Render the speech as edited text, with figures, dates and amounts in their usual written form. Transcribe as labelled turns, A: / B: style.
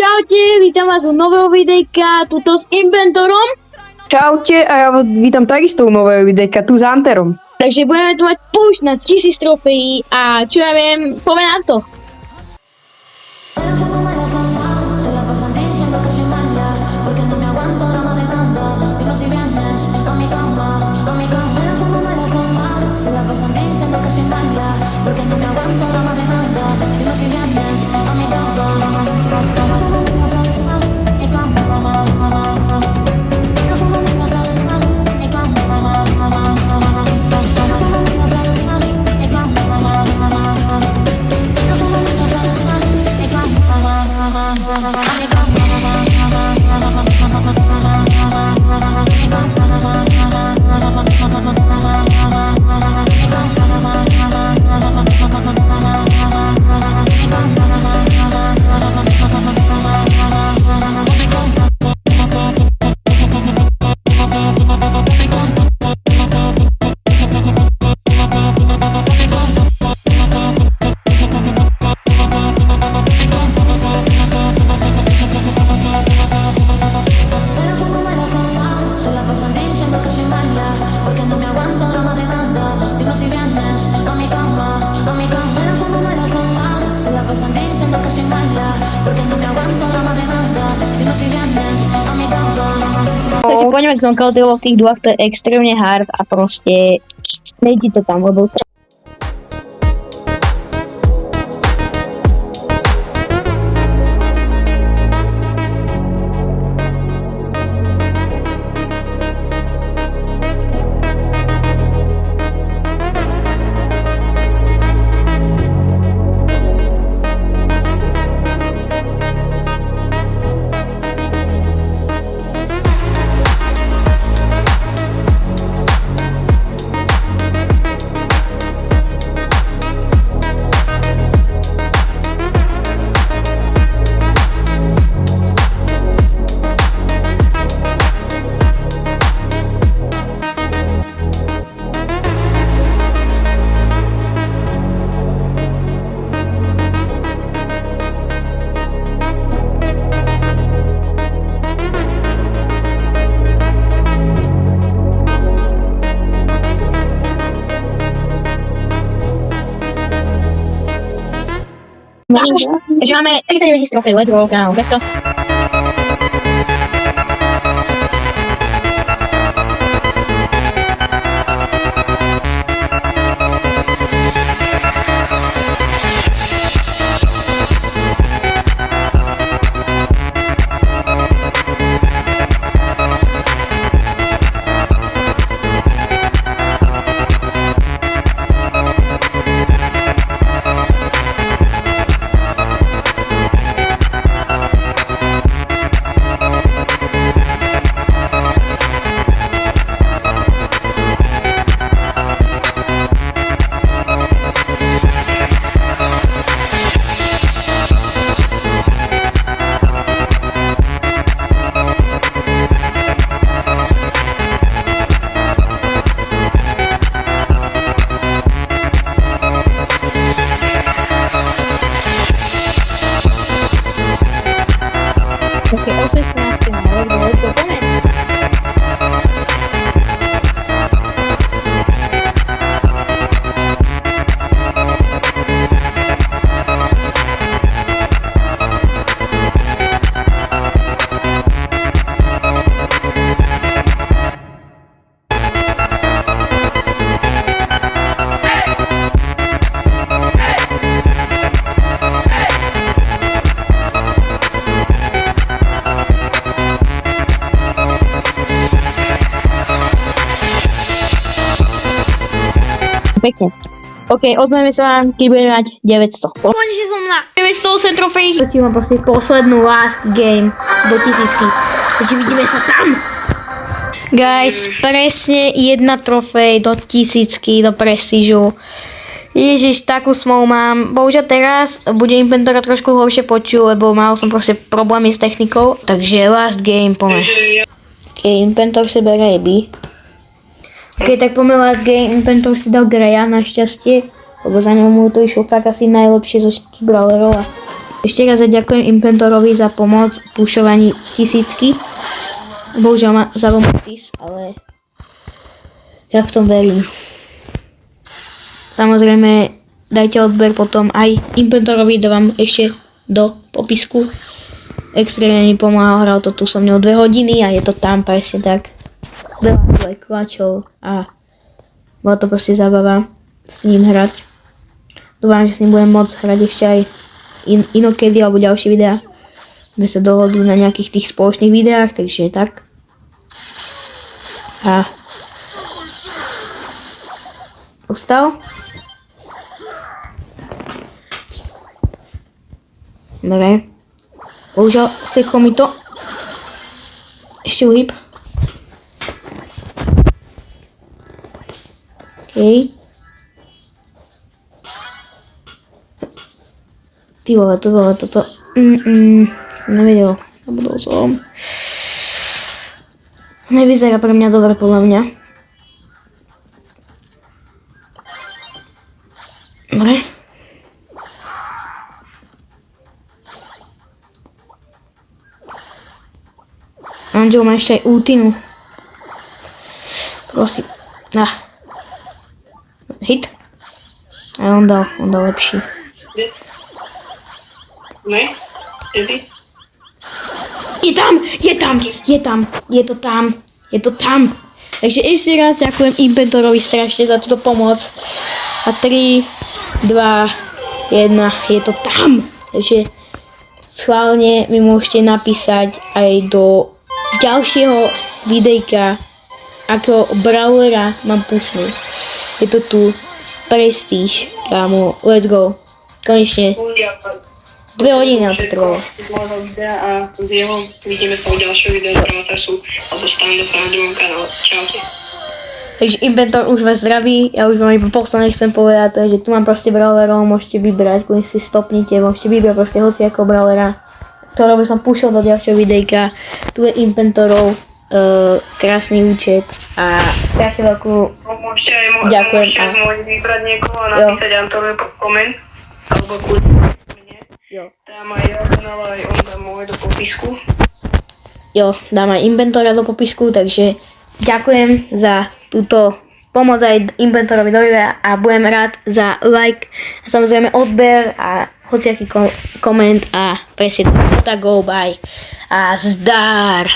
A: Čaute, vítam vás u nového videjka, tuto s Inventorom.
B: Čaute a ja vás vítam takisto u nového videjka, tu s Hunterom.
A: Takže budeme tu mať push na 1000 trofejí a čo ja viem, poďme na to. Takže poďme k knockout, lebo v tých dvoch to je extrémne hard a proste nejdi to tam, lebo takže máme 39 trofej, let's go, kámo, bez to. Okay, 18 na let's go, poďme. Pekne. OK, oznáme sa vám, keď budeme mať 900. Konečne som na 908 trofejí. Točím mám proste poslednú last game do 1000. Takže vidíme sa tam. Guys, presne jedna trofej do 1000, do prestížu. Ježiš, takú smolu mám. Bohužiaľ teraz bude Inventora trošku horšie počuť, lebo mal som proste problémy s technikou. Takže last game, poďme. OK, Inventor si berie AB. OK, tak poďme last game, Inventor si dal Greya našťastie, lebo za ňou mu to išlo fakt asi najlepšie zo všetkých brawlerov a Ešte raz ďakujem Inventorovi za pomoc v pušovaní 1000. Bohužiaľ ma zavol Mortis, ale ja v tom verím. Samozrejme, dajte odber potom aj Inventorovi, dávam ešte do popisku. Extrémne mi pomáhal, hral to tu so mnou 2 hodiny a je to tam presne tak. Veľa aj kľačov a bola to proste zábava s ním hrať. Dúfam, že s ním budem môcť hrať ešte aj inokedy alebo ďalšie videá. My sa dohodli na nejakých tých spoločných videách, takže tak. A ostal. Dobre. Bohužiaľ, steklo mi to. Ešte uhýb. OK. Ty vole, toto. Nevedel. Zabudol som. Nevyzerá pre mňa dobre, podľa mňa. Dobre. Angel má ešte aj ultinu. Prosím. Hit. A on dal lepší.
C: Ne? Kedy?
A: Je to tam. Takže ešte raz ďakujem Inventorovi strašne za túto pomoc. A 3, 2, 1, je to tam. Takže schválne mi môžete napísať aj do ďalšieho videjka, akého brawlera mám pušnúť. Je to tu. Prestige, kámo. Let's go. Konečne. 2 hodiny na to trvalo.
C: A z jeho vidíme sa u ďalšieho videa z Bravatarsu alebo stávam do na druhom kanále. Čaute.
A: Takže Inventor už vás zdraví, ja už vám iba posledne chcem povedať, to je, že tu mám proste brawlerov, môžete vybrať, keď si stopnite, môžete vybrať proste hociakého brawlera, ktorého by som púšal do ďalšieho videjka. Tu je Inventorov krásny účet a strašne veľkú
C: Môžete aj
A: ďakujem.
C: môžete vybrať niekoho a napísať Antorovi koment alebo kľudne mne. Dám aj jeho kanál, aj on dá môj do popisku.
A: Jo, dám aj Inventora do popisku, takže ďakujem za túto pomoc aj Inventorovi do videa a budem rád za like a samozrejme odber a hociaký koment a presne to go, bye a zdar!